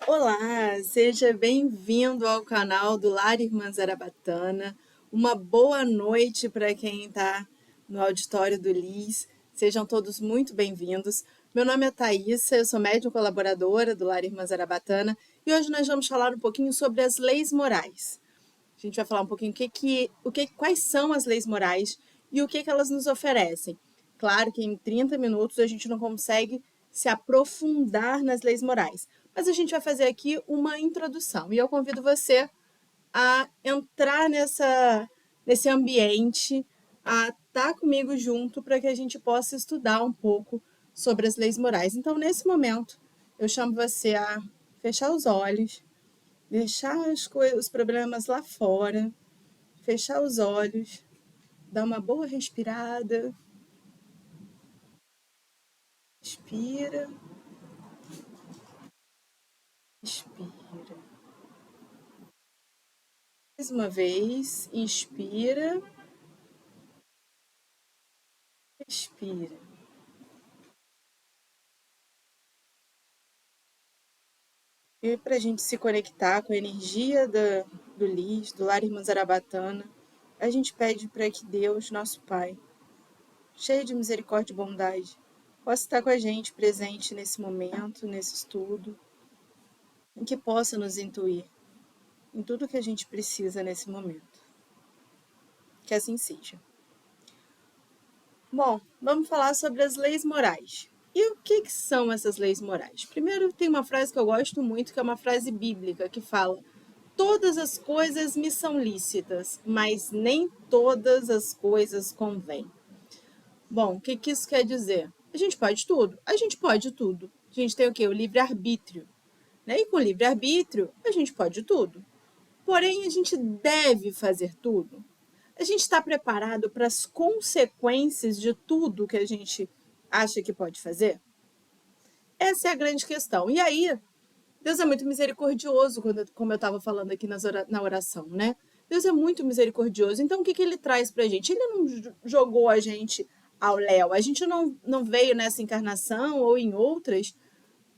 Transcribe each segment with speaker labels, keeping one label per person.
Speaker 1: Olá, seja bem-vindo ao canal do Lar Irmã Zarabatana. Uma boa noite para quem está no auditório do LIS. Sejam todos muito bem-vindos. Meu nome é Thaísa, eu sou médium colaboradora do Lar Irmã Zarabatana e hoje nós vamos falar um pouquinho sobre as leis morais. A gente vai falar um pouquinho quais são as leis morais e o que elas nos oferecem. Claro que em 30 minutos a gente não consegue se aprofundar nas leis morais, mas a gente vai fazer aqui uma introdução e eu convido você a entrar nesse ambiente, a estar comigo junto para que a gente possa estudar um pouco sobre as leis morais. Então, nesse momento, eu chamo você a fechar os olhos, deixar os problemas lá fora, fechar os olhos, dar uma boa respirada, expira, expira. Mais uma vez, inspira, expira. E para a gente se conectar com a energia do Lis, do Lar Irmã Zarabatana, a gente pede para que Deus, nosso Pai, cheio de misericórdia e bondade, possa estar com a gente presente nesse momento, nesse estudo, e que possa nos intuir em tudo que a gente precisa nesse momento. Que assim seja. Bom, vamos falar sobre as leis morais. E o que são essas leis morais? Primeiro, tem uma frase que eu gosto muito, que é uma frase bíblica, que fala: todas as coisas me são lícitas, mas nem todas as coisas convêm. Bom, o que isso quer dizer? A gente pode tudo? A gente pode tudo. A gente tem o quê? O livre-arbítrio. Né? E com o livre-arbítrio, a gente pode tudo. Porém, a gente deve fazer tudo. A gente está preparado para as consequências de tudo que a gente acha que pode fazer? Essa é a grande questão. E aí, Deus é muito misericordioso, como eu estava falando aqui na oração, né? Deus é muito misericordioso. Então, o que ele traz para a gente? Ele não jogou a gente ao léu. A gente não veio nessa encarnação ou em outras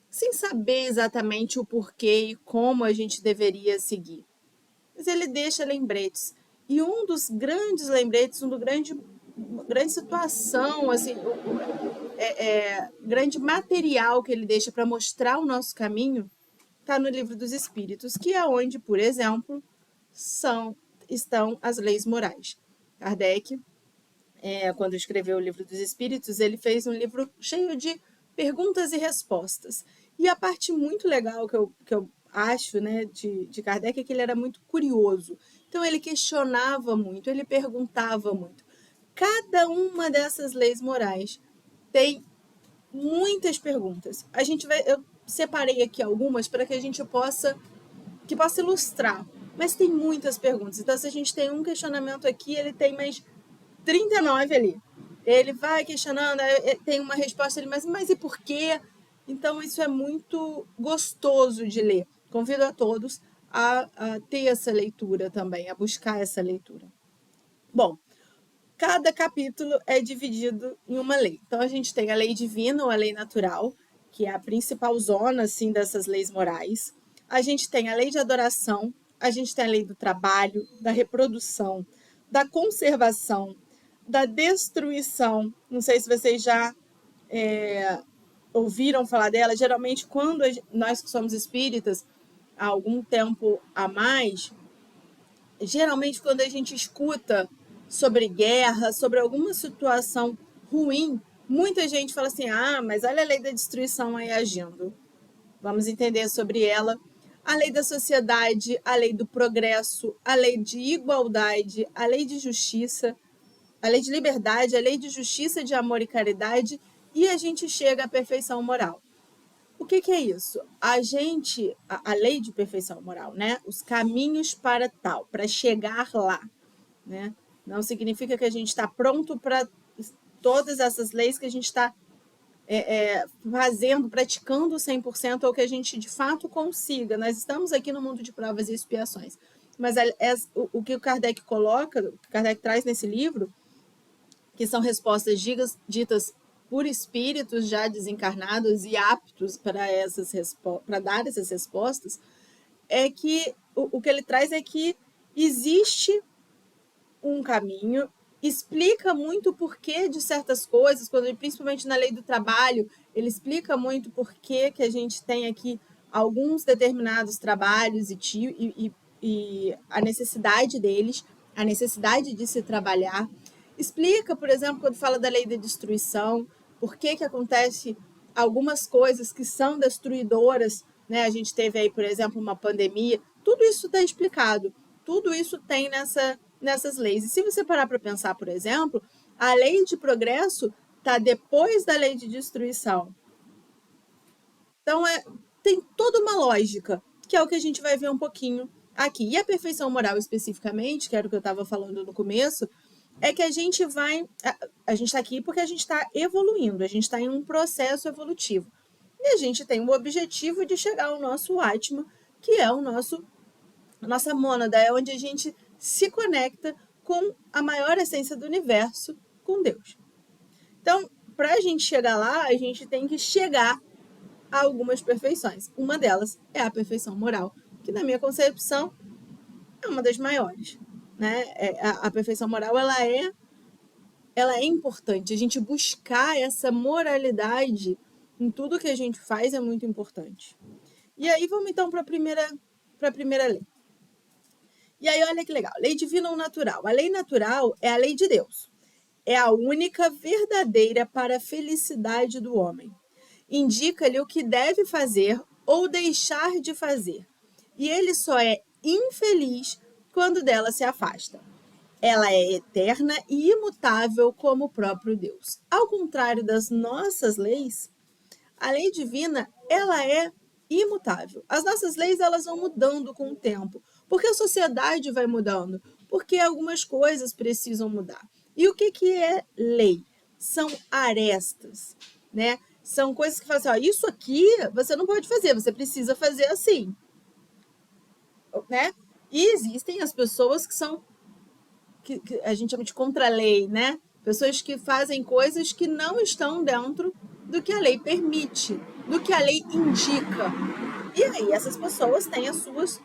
Speaker 1: sem saber exatamente o porquê e como a gente deveria seguir. Mas ele deixa lembretes. E um dos grandes lembretes, grande situação, assim, grande material que ele deixa para mostrar o nosso caminho, está no Livro dos Espíritos, que é onde, por exemplo, estão as leis morais. Kardec, quando escreveu o Livro dos Espíritos, ele fez um livro cheio de perguntas e respostas. E a parte muito legal que eu acho, né, de Kardec é que ele era muito curioso. Então ele questionava muito, ele perguntava muito. Cada uma dessas leis morais tem muitas perguntas. Eu separei aqui algumas para que a gente possa ilustrar, mas tem muitas perguntas. Então, se a gente tem um questionamento aqui, ele tem mais 39 ali. Ele vai questionando, tem uma resposta ali, mas e por quê? Então, isso é muito gostoso de ler. Convido a todos a ter essa leitura também, a buscar essa leitura. Bom, cada capítulo é dividido em uma lei. Então, a gente tem a lei divina ou a lei natural, que é a principal zona assim, dessas leis morais. A gente tem a lei de adoração, a gente tem a lei do trabalho, da reprodução, da conservação, da destruição. Não sei se vocês já ouviram falar dela. Geralmente, quando nós que somos espíritas, há algum tempo a mais, geralmente quando a gente escuta sobre guerra, sobre alguma situação ruim, muita gente fala assim: ah, mas olha a lei da destruição aí agindo. Vamos entender sobre ela. A lei da sociedade, a lei do progresso, a lei de igualdade, a lei de justiça, a lei de liberdade, a lei de justiça, de amor e caridade, e a gente chega à perfeição moral. O que é isso? A lei de perfeição moral, né? Os caminhos para tal, para chegar lá, né? Não significa que a gente está pronto para todas essas leis que a gente está fazendo, praticando 100%, ou que a gente de fato consiga. Nós estamos aqui no mundo de provas e expiações. Mas o que o Kardec coloca, o que o Kardec traz nesse livro, que são respostas ditas por espíritos já desencarnados e aptos para dar essas respostas, é que o que ele traz é que existe um caminho, explica muito o porquê de certas coisas, principalmente na lei do trabalho, ele explica muito porquê que a gente tem aqui alguns determinados trabalhos e a necessidade deles, a necessidade de se trabalhar. Explica, por exemplo, quando fala da lei da destruição, por que acontece algumas coisas que são destruidoras, né? A gente teve aí, por exemplo, uma pandemia, tudo isso está explicado, tudo isso tem nessas leis. E se você parar para pensar, por exemplo, a lei de progresso está depois da lei de destruição. Então, tem toda uma lógica, que é o que a gente vai ver um pouquinho aqui. E a perfeição moral, especificamente, que era o que eu estava falando no começo, é que a gente vai. A gente está aqui porque a gente está evoluindo, a gente está em um processo evolutivo. E a gente tem o objetivo de chegar ao nosso Atma, que é a nossa mônada, é onde a gente se conecta com a maior essência do universo, com Deus. Então, para a gente chegar lá, a gente tem que chegar a algumas perfeições. Uma delas é a perfeição moral, que na minha concepção é uma das maiores. Né? A perfeição moral ela é importante. A gente buscar essa moralidade em tudo que a gente faz é muito importante. E aí vamos então para a primeira lei. E aí olha que legal, lei divina ou natural. A lei natural é a lei de Deus. É a única verdadeira para a felicidade do homem. Indica-lhe o que deve fazer ou deixar de fazer. E ele só é infeliz quando dela se afasta. Ela é eterna e imutável como o próprio Deus. Ao contrário das nossas leis, a lei divina, ela é imutável. As nossas leis, elas vão mudando com o tempo, porque a sociedade vai mudando, porque algumas coisas precisam mudar. E o que é lei? São arestas, né? São coisas que falam assim, ó, isso aqui você não pode fazer, você precisa fazer assim, né? E existem as pessoas que são que a gente chama de contra-lei, né? Pessoas que fazem coisas que não estão dentro do que a lei permite, do que a lei indica. E aí essas pessoas têm as suas,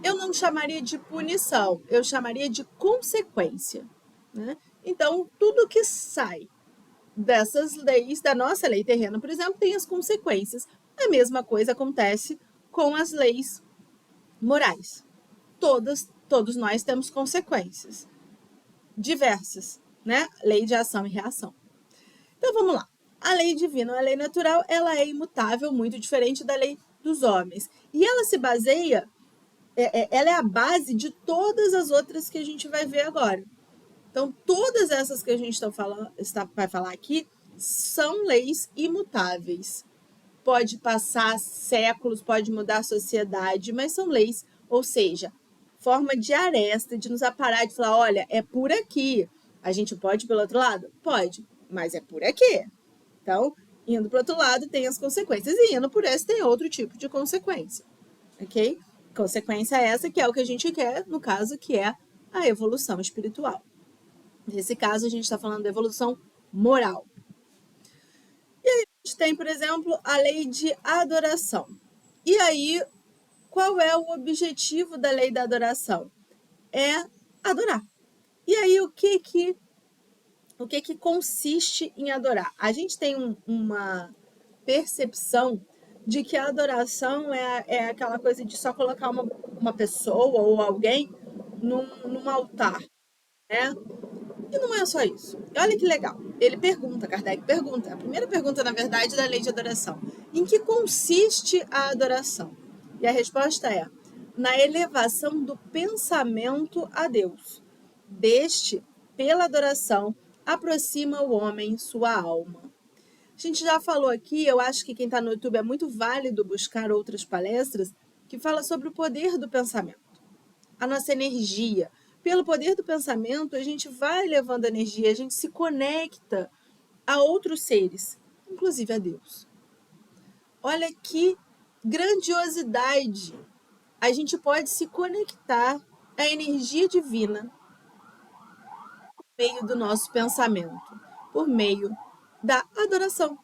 Speaker 1: eu não chamaria de punição, eu chamaria de consequência, né? Então, tudo que sai dessas leis, da nossa lei terrena, por exemplo, tem as consequências. A mesma coisa acontece com as leis morais. Todos nós temos consequências diversas, né? Lei de ação e reação. Então vamos lá. A lei divina, a lei natural, ela é imutável, muito diferente da lei dos homens. E ela se baseia, ela é a base de todas as outras que a gente vai ver agora. Então, todas essas que a gente vai falar aqui são leis imutáveis. Pode passar séculos, pode mudar a sociedade, mas são leis, ou seja, forma de aresta, de nos aparar, de falar, olha, é por aqui. A gente pode ir pelo outro lado? Pode, mas é por aqui. Então, indo para o outro lado tem as consequências, e indo por esse tem outro tipo de consequência, ok? Consequência essa que é o que a gente quer, no caso, que é a evolução espiritual. Nesse caso, a gente está falando da evolução moral. E aí a gente tem, por exemplo, a lei de adoração. E aí, qual é o objetivo da lei da adoração? É adorar. E aí, o que consiste em adorar? A gente tem uma percepção de que a adoração é aquela coisa de só colocar uma pessoa ou alguém num altar, né? E não é só isso. E olha que legal. Ele pergunta, Kardec pergunta, a primeira pergunta, na verdade, da lei de adoração. Em que consiste a adoração? E a resposta é: na elevação do pensamento a Deus. Deste, pela adoração, aproxima o homem sua alma. A gente já falou aqui, eu acho que quem está no YouTube é muito válido buscar outras palestras que falam sobre o poder do pensamento, a nossa energia. Pelo poder do pensamento, a gente vai levando energia, a gente se conecta a outros seres, inclusive a Deus. Olha que grandiosidade! A gente pode se conectar à energia divina por meio do nosso pensamento, por meio da adoração.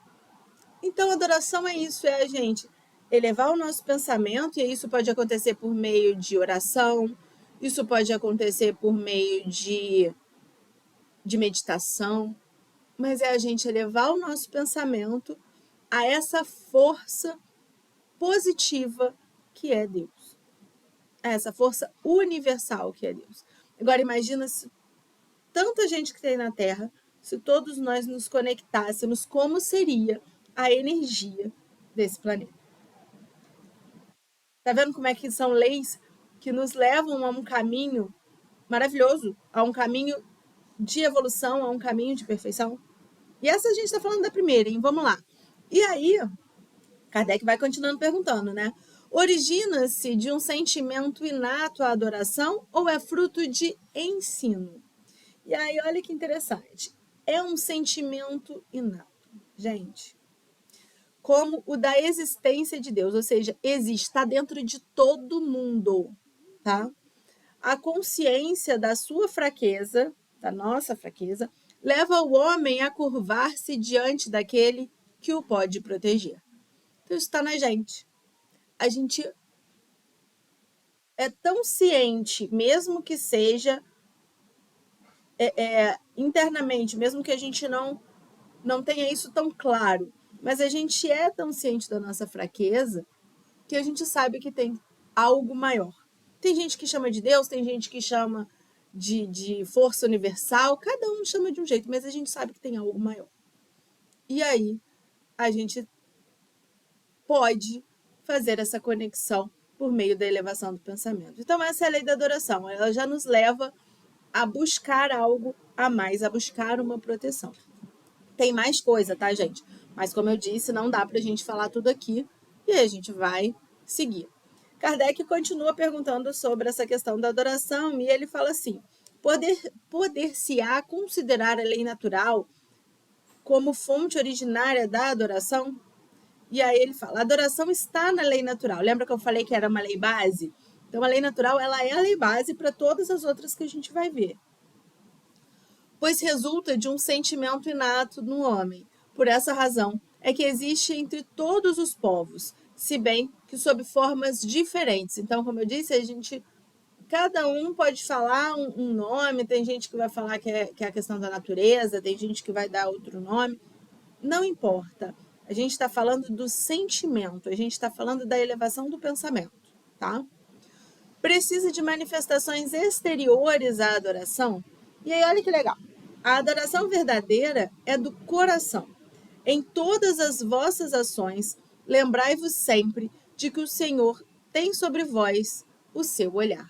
Speaker 1: Então, adoração é isso, é a gente elevar o nosso pensamento, e isso pode acontecer por meio de oração, isso pode acontecer por meio de meditação, mas é a gente elevar o nosso pensamento a essa força positiva que é Deus, a essa força universal que é Deus. Agora, imagina se tanta gente que tem na Terra, se todos nós nos conectássemos, como seria a energia desse planeta. Tá vendo como é que são leis que nos levam a um caminho maravilhoso, a um caminho de evolução, a um caminho de perfeição? E essa a gente está falando da primeira, hein? Vamos lá. E aí, Kardec vai continuando perguntando, né? Origina-se de um sentimento inato à adoração ou é fruto de ensino? E aí, olha que interessante. É um sentimento inato, gente. Como o da existência de Deus, ou seja, existe, está dentro de todo mundo, tá? A consciência da sua fraqueza, da nossa fraqueza, leva o homem a curvar-se diante daquele que o pode proteger. Então, isso está na gente. A gente é tão ciente, mesmo que seja internamente, mesmo que a gente não tenha isso tão claro, mas a gente é tão ciente da nossa fraqueza que a gente sabe que tem algo maior. Tem gente que chama de Deus, tem gente que chama de força universal, cada um chama de um jeito, mas a gente sabe que tem algo maior. E aí a gente pode fazer essa conexão por meio da elevação do pensamento. Então, essa é a lei da adoração. Ela já nos leva a buscar algo a mais, a buscar uma proteção. Tem mais coisa, tá, gente? Mas, como eu disse, não dá para a gente falar tudo aqui e aí a gente vai seguir. Kardec continua perguntando sobre essa questão da adoração e ele fala assim: poder-se-á considerar a lei natural como fonte originária da adoração? E aí ele fala: a adoração está na lei natural. Lembra que eu falei que era uma lei base? Então, a lei natural ela é a lei base para todas as outras que a gente vai ver. Pois resulta de um sentimento inato no homem. Por essa razão é que existe entre todos os povos, se bem que sob formas diferentes. Então, como eu disse, cada um pode falar um nome, tem gente que vai falar que é a questão da natureza, tem gente que vai dar outro nome. Não importa. A gente está falando do sentimento, a gente está falando da elevação do pensamento, tá? Precisa de manifestações exteriores à adoração? E aí, olha que legal. A adoração verdadeira é do coração. Em todas as vossas ações, lembrai-vos sempre de que o Senhor tem sobre vós o seu olhar.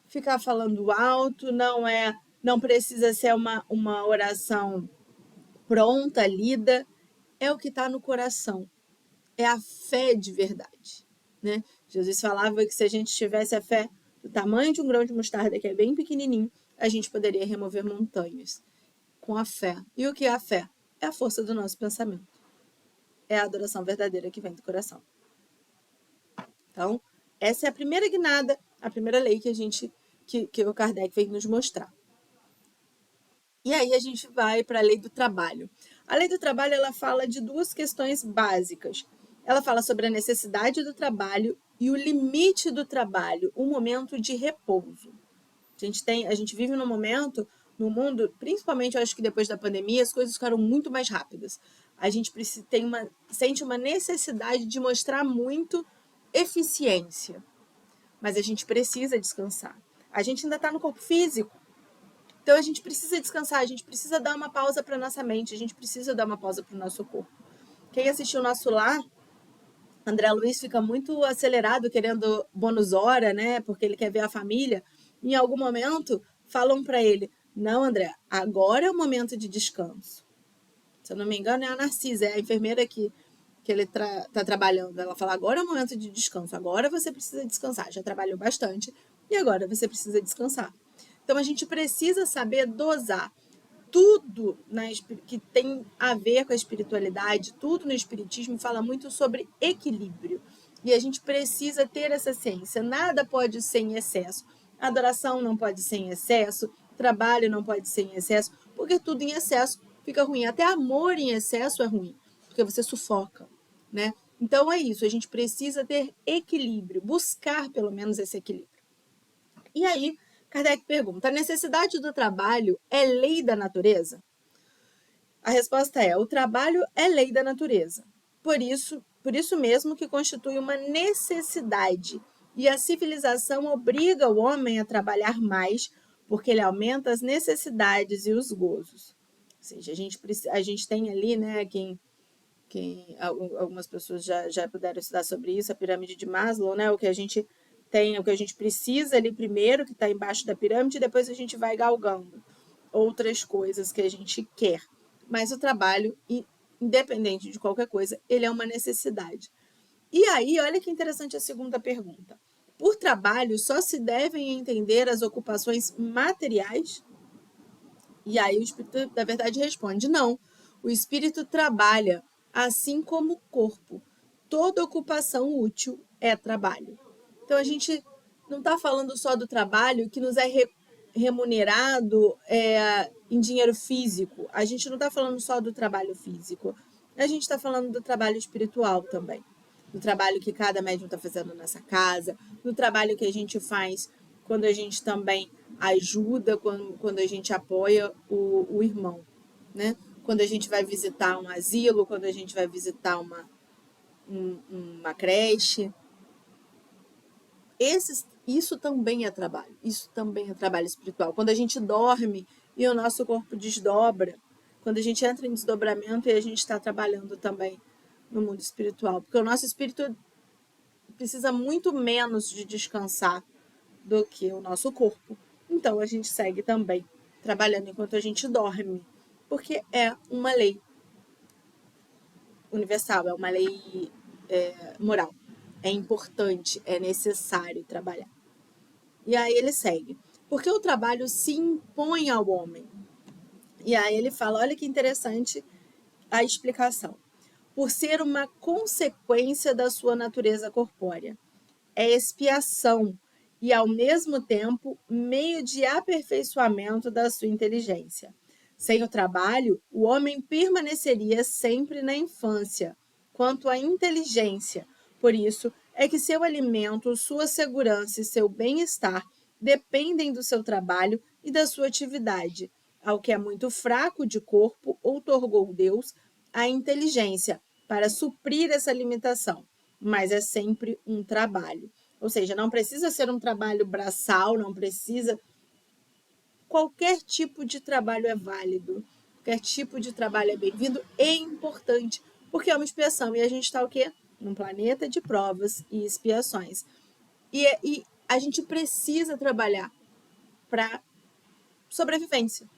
Speaker 1: Ficar falando alto, não precisa ser uma oração pronta, lida, é o que está no coração, é a fé de verdade, né? Jesus falava que se a gente tivesse a fé do tamanho de um grão de mostarda, que é bem pequenininho, a gente poderia remover montanhas com a fé. E o que é a fé? É a força do nosso pensamento. É a adoração verdadeira que vem do coração. Então, essa é a primeira guinada, a primeira lei que o Kardec vem nos mostrar. E aí a gente vai para a lei do trabalho. A lei do trabalho ela fala de duas questões básicas. Ela fala sobre a necessidade do trabalho e o limite do trabalho, um momento de repouso. A gente vive num momento no mundo, principalmente eu acho que depois da pandemia, as coisas ficaram muito mais rápidas. A gente sente uma necessidade de mostrar muito eficiência, mas a gente precisa descansar. A gente ainda está no corpo físico, então a gente precisa descansar, a gente precisa dar uma pausa para nossa mente, a gente precisa dar uma pausa para o nosso corpo. Quem assistiu o nosso lar, André Luiz fica muito acelerado querendo bônus hora, né? Porque ele quer ver a família. Em algum momento falam para ele: "Não, André, agora é o momento de descanso." Se eu não me engano, é a Narcisa, é a enfermeira que ele está trabalhando. Ela fala: "Agora é o momento de descanso, agora você precisa descansar. Já trabalhou bastante e agora você precisa descansar." Então, a gente precisa saber dosar tudo que tem a ver com a espiritualidade, tudo no espiritismo fala muito sobre equilíbrio. E a gente precisa ter essa ciência. Nada pode ser em excesso. A adoração não pode ser em excesso, trabalho não pode ser em excesso, porque tudo em excesso fica ruim. Até amor em excesso é ruim, porque você sufoca, né? Então é isso, a gente precisa ter equilíbrio, buscar pelo menos esse equilíbrio. E aí, Kardec pergunta: a necessidade do trabalho é lei da natureza? A resposta é: o trabalho é lei da natureza. Por isso mesmo que constitui uma necessidade. E a civilização obriga o homem a trabalhar mais, porque ele aumenta as necessidades e os gozos. Ou seja, a gente tem ali, né, algumas pessoas já puderam estudar sobre isso, a pirâmide de Maslow, né, o que a gente tem, o que a gente precisa ali primeiro, que está embaixo da pirâmide, e depois a gente vai galgando outras coisas que a gente quer. Mas o trabalho, independente de qualquer coisa, ele é uma necessidade. E aí, olha que interessante a segunda pergunta. Por trabalho, só se devem entender as ocupações materiais? E aí o Espírito da Verdade responde: não, o Espírito trabalha, assim como o corpo. Toda ocupação útil é trabalho. Então a gente não está falando só do trabalho que nos é remunerado em dinheiro físico. A gente não está falando só do trabalho físico. A gente está falando do trabalho espiritual também. Do trabalho que cada médium está fazendo nessa casa, do trabalho que a gente faz quando a gente também ajuda, quando a gente apoia o irmão, né? Quando a gente vai visitar um asilo, quando a gente vai visitar uma creche. Isso também é trabalho, isso também é trabalho espiritual. Quando a gente dorme e o nosso corpo desdobra, quando a gente entra em desdobramento e a gente está trabalhando também no mundo espiritual, porque o nosso espírito precisa muito menos de descansar do que o nosso corpo. Então a gente segue também trabalhando enquanto a gente dorme, porque é uma lei universal, é uma lei moral. É importante, é necessário trabalhar. E aí ele segue. Porque o trabalho se impõe ao homem. E aí ele fala, olha que interessante a explicação. Por ser uma consequência da sua natureza corpórea. É expiação e, ao mesmo tempo, meio de aperfeiçoamento da sua inteligência. Sem o trabalho, o homem permaneceria sempre na infância, quanto à inteligência. Por isso é que seu alimento, sua segurança e seu bem-estar dependem do seu trabalho e da sua atividade. Ao que é muito fraco de corpo, outorgou Deus a inteligência para suprir essa limitação, mas é sempre um trabalho. Ou seja, não precisa ser um trabalho braçal, não precisa. Qualquer tipo de trabalho é válido, qualquer tipo de trabalho é bem-vindo e importante, porque é uma expiação. E a gente está o quê? Num planeta de provas e expiações. E a gente precisa trabalhar para sobrevivência.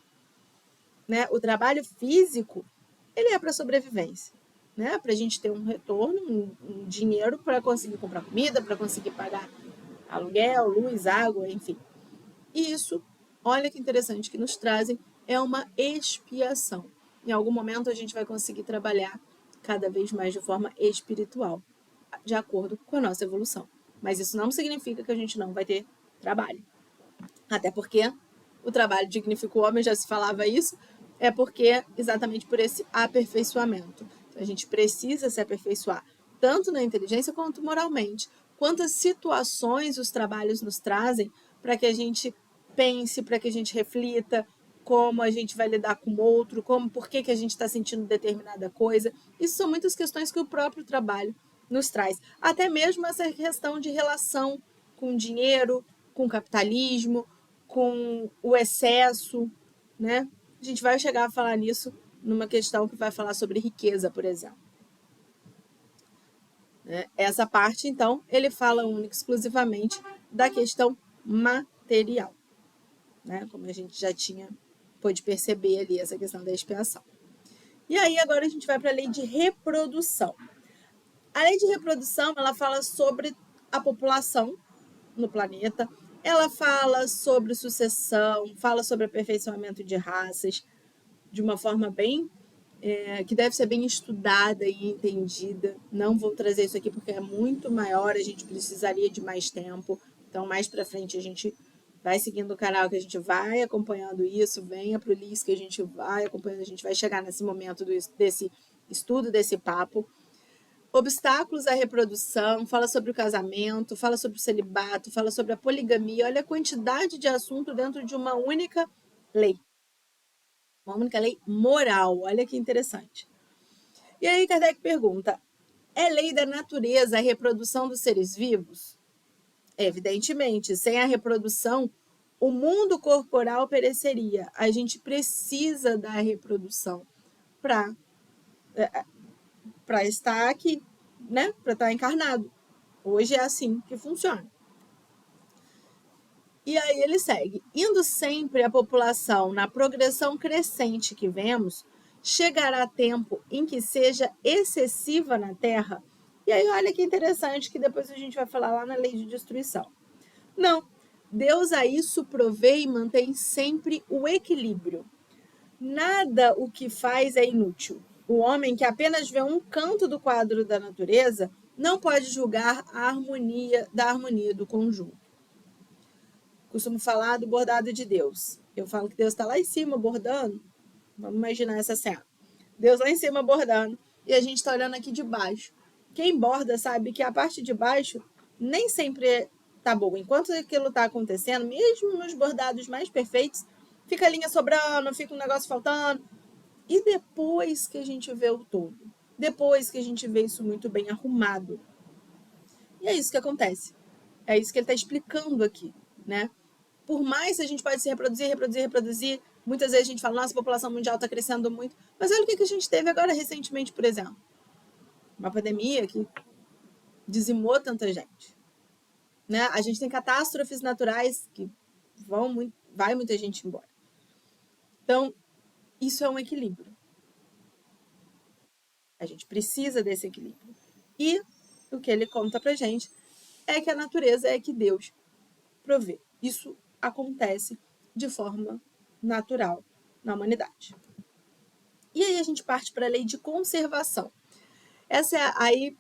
Speaker 1: Né? O trabalho físico, ele é para sobrevivência. Né? Para a gente ter um retorno, um dinheiro para conseguir comprar comida, para conseguir pagar aluguel, luz, água, enfim. E isso, olha que interessante, que nos trazem é uma expiação. Em algum momento a gente vai conseguir trabalhar cada vez mais de forma espiritual, de acordo com a nossa evolução. Mas isso não significa que a gente não vai ter trabalho. Até porque o trabalho dignifica o homem, já se falava isso, é porque exatamente por esse aperfeiçoamento. Então, a gente precisa se aperfeiçoar, tanto na inteligência quanto moralmente. Quantas situações os trabalhos nos trazem para que a gente pense, para que a gente reflita, como a gente vai lidar com o outro, por que a gente está sentindo determinada coisa. Isso são muitas questões que o próprio trabalho nos traz. Até mesmo essa questão de relação com dinheiro, com capitalismo, com o excesso, né? A gente vai chegar a falar nisso numa questão que vai falar sobre riqueza, por exemplo. Essa parte, então, ele fala única exclusivamente da questão material, né? Como a gente já pôde perceber ali essa questão da expiação. E aí agora a gente vai para a lei de reprodução. A lei de reprodução, ela fala sobre a população no planeta, ela fala sobre sucessão, fala sobre aperfeiçoamento de raças, de uma forma bem que deve ser bem estudada e entendida. Não vou trazer isso aqui porque é muito maior, a gente precisaria de mais tempo. Então, mais para frente, a gente Vai seguindo o canal que a gente vai acompanhando isso, venha para o LIS que a gente vai acompanhando, a gente vai chegar nesse momento desse estudo, desse papo. Obstáculos à reprodução, fala sobre o casamento, fala sobre o celibato, fala sobre a poligamia. Olha a quantidade de assunto dentro de uma única lei. Uma única lei moral. Olha que interessante. E aí Kardec pergunta, é lei da natureza a reprodução dos seres vivos? Evidentemente, sem a reprodução, o mundo corporal pereceria. A gente precisa da reprodução para estar aqui, né? Para estar encarnado. Hoje é assim que funciona. E aí ele segue. Indo sempre a população na progressão crescente que vemos, chegará tempo em que seja excessiva na Terra. E aí olha que interessante que depois a gente vai falar lá na lei de destruição. Não, Deus a isso provê e mantém sempre o equilíbrio. Nada o que faz é inútil. O homem que apenas vê um canto do quadro da natureza não pode julgar a harmonia do conjunto. Costumo falar do bordado de Deus. Eu falo que Deus está lá em cima bordando. Vamos imaginar essa cena. Deus lá em cima bordando e a gente está olhando aqui de baixo. Quem borda sabe que a parte de baixo nem sempre tá boa. Enquanto aquilo está acontecendo, mesmo nos bordados mais perfeitos, fica a linha sobrando, fica um negócio faltando. E depois que a gente vê o todo, depois que a gente vê isso muito bem arrumado. E é isso que acontece. É isso que ele está explicando aqui, né? Por mais que a gente pode se reproduzir, muitas vezes a gente fala, nossa, a população mundial está crescendo muito, mas olha o que a gente teve agora recentemente, por exemplo. Uma pandemia que dizimou tanta gente. Né? A gente tem catástrofes naturais que vai muita gente embora. Então, isso é um equilíbrio. A gente precisa desse equilíbrio. E o que ele conta pra gente é que a natureza é que Deus provê. Isso acontece de forma natural na humanidade. E aí a gente parte para a lei de conservação. Essa é aí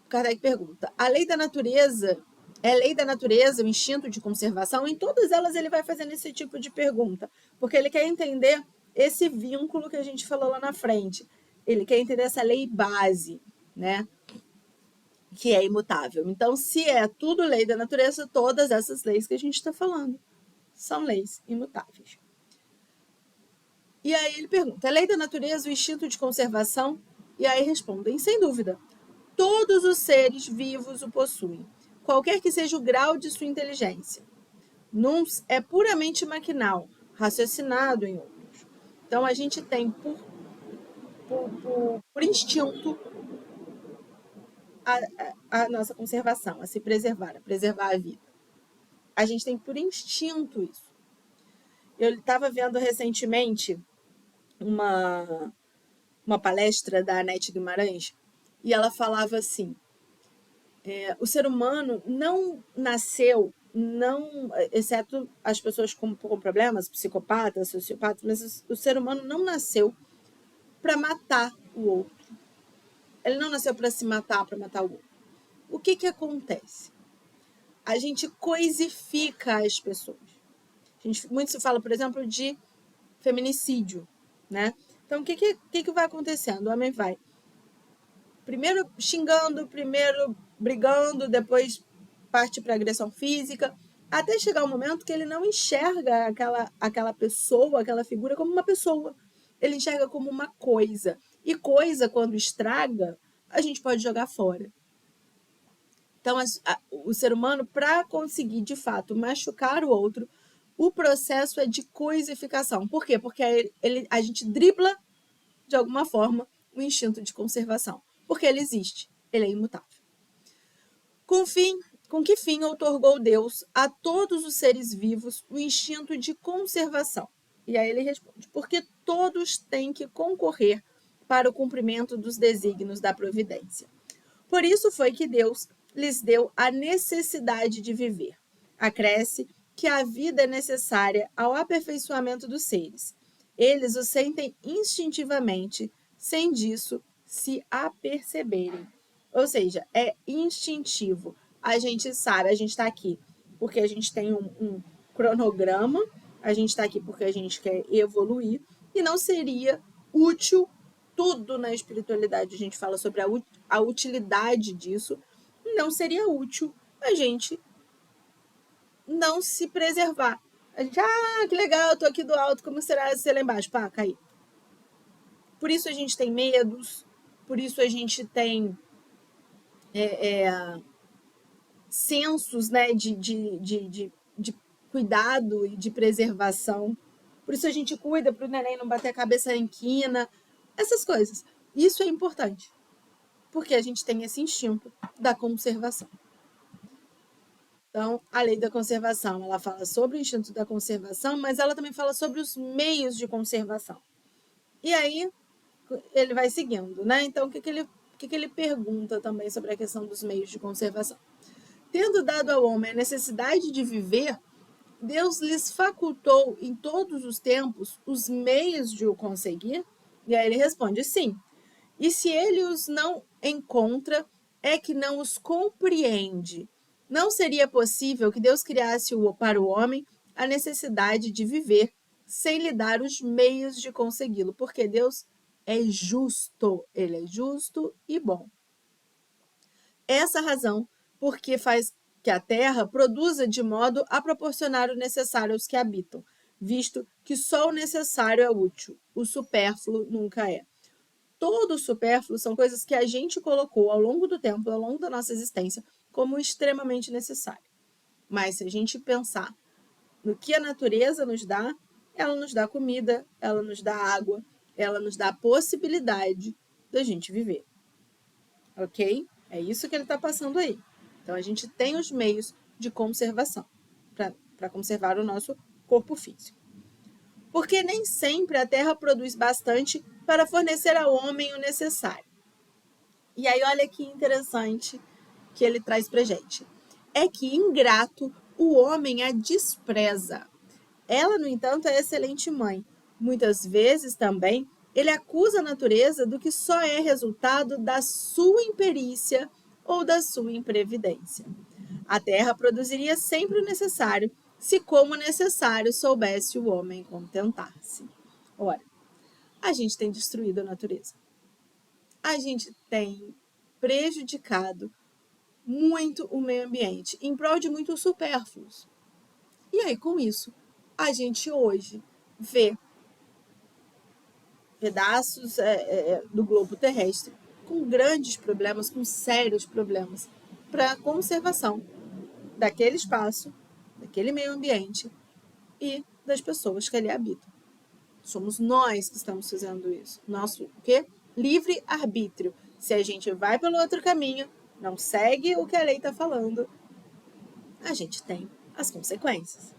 Speaker 1: Kardec pergunta: a lei da natureza é lei da natureza, o instinto de conservação? Em todas elas ele vai fazendo esse tipo de pergunta, porque ele quer entender esse vínculo que a gente falou lá na frente. Ele quer entender essa lei base, né? Que é imutável. Então, se é tudo lei da natureza, todas essas leis que a gente está falando são leis imutáveis. E aí ele pergunta, é lei da natureza o instinto de conservação? E aí respondem, sem dúvida, todos os seres vivos o possuem, qualquer que seja o grau de sua inteligência. Nuns é puramente maquinal, raciocinado em outros. Então, a gente tem por instinto a nossa conservação, a se preservar, a preservar a vida. A gente tem por instinto isso. Eu estava vendo recentemente uma palestra da Anete Guimarães e ela falava assim, o ser humano não nasceu, não, exceto as pessoas com problemas, psicopatas, sociopatas, mas o ser humano não nasceu para matar o outro. Ele não nasceu para se matar, para matar o outro. O que acontece? A gente coisifica as pessoas. Muito se fala, por exemplo, de feminicídio, né? Então, o que vai acontecendo? O homem vai primeiro xingando, primeiro brigando, depois parte para agressão física, até chegar um momento que ele não enxerga aquela pessoa, aquela figura como uma pessoa. Ele enxerga como uma coisa. E coisa, quando estraga, a gente pode jogar fora. Então, o ser humano, para conseguir, de fato, machucar o outro, o processo é de coisificação. Por quê? Porque a gente dribla, de alguma forma, o instinto de conservação. Porque ele existe, ele é imutável. Com que fim outorgou Deus a todos os seres vivos o instinto de conservação? E aí ele responde, porque todos têm que concorrer para o cumprimento dos desígnios da providência. Por isso foi que Deus lhes deu a necessidade de viver. Acresce que a vida é necessária ao aperfeiçoamento dos seres. Eles o sentem instintivamente, sem disso se aperceberem. Ou seja, é instintivo. A gente sabe, a gente está aqui porque a gente tem cronograma, a gente está aqui porque a gente quer evoluir, e não seria útil tudo na espiritualidade. A gente fala sobre a utilidade disso, não seria útil a gente não se preservar. A gente, que legal, eu tô aqui do alto, como será ser lá embaixo? Pá, cair. Por isso a gente tem medos, por isso a gente tem sensos, né, de cuidado e de preservação. Por isso a gente cuida para o neném não bater a cabeça em quina, essas coisas. Isso é importante, porque a gente tem esse instinto da conservação. Então, a lei da conservação, ela fala sobre o instinto da conservação, mas ela também fala sobre os meios de conservação. E aí, ele vai seguindo, né? Então, o que ele pergunta também sobre a questão dos meios de conservação? Tendo dado ao homem a necessidade de viver, Deus lhes facultou em todos os tempos os meios de o conseguir? E aí ele responde, sim. E se ele os não encontra, é que não os compreende. Não seria possível que Deus criasse para o homem a necessidade de viver sem lhe dar os meios de consegui-lo, porque Deus é justo, ele é justo e bom. Essa razão porque faz que a terra produza de modo a proporcionar o necessário aos que habitam, visto que só o necessário é útil, o supérfluo nunca é. Todo o supérfluo são coisas que a gente colocou ao longo do tempo, ao longo da nossa existência, como extremamente necessário. Mas se a gente pensar no que a natureza nos dá, ela nos dá comida, ela nos dá água, ela nos dá a possibilidade da gente viver. Ok? É isso que ele está passando aí. Então, a gente tem os meios de conservação para conservar o nosso corpo físico. Porque nem sempre a terra produz bastante para fornecer ao homem o necessário. E aí, olha que interessante que ele traz para gente. É que, ingrato, o homem a despreza. Ela, no entanto, é excelente mãe. Muitas vezes também ele acusa a natureza do que só é resultado da sua imperícia ou da sua imprevidência. A terra produziria sempre o necessário, se como necessário soubesse o homem contentar-se. Ora, a gente tem destruído a natureza. A gente tem prejudicado muito o meio ambiente, em prol de muitos supérfluos. E aí, com isso, a gente hoje vê pedaços do globo terrestre com grandes problemas, com sérios problemas para a conservação daquele espaço, daquele meio ambiente e das pessoas que ali habitam. Somos nós que estamos fazendo isso. Nosso o quê? Livre-arbítrio. Se a gente vai pelo outro caminho, não segue o que a lei está falando, a gente tem as consequências.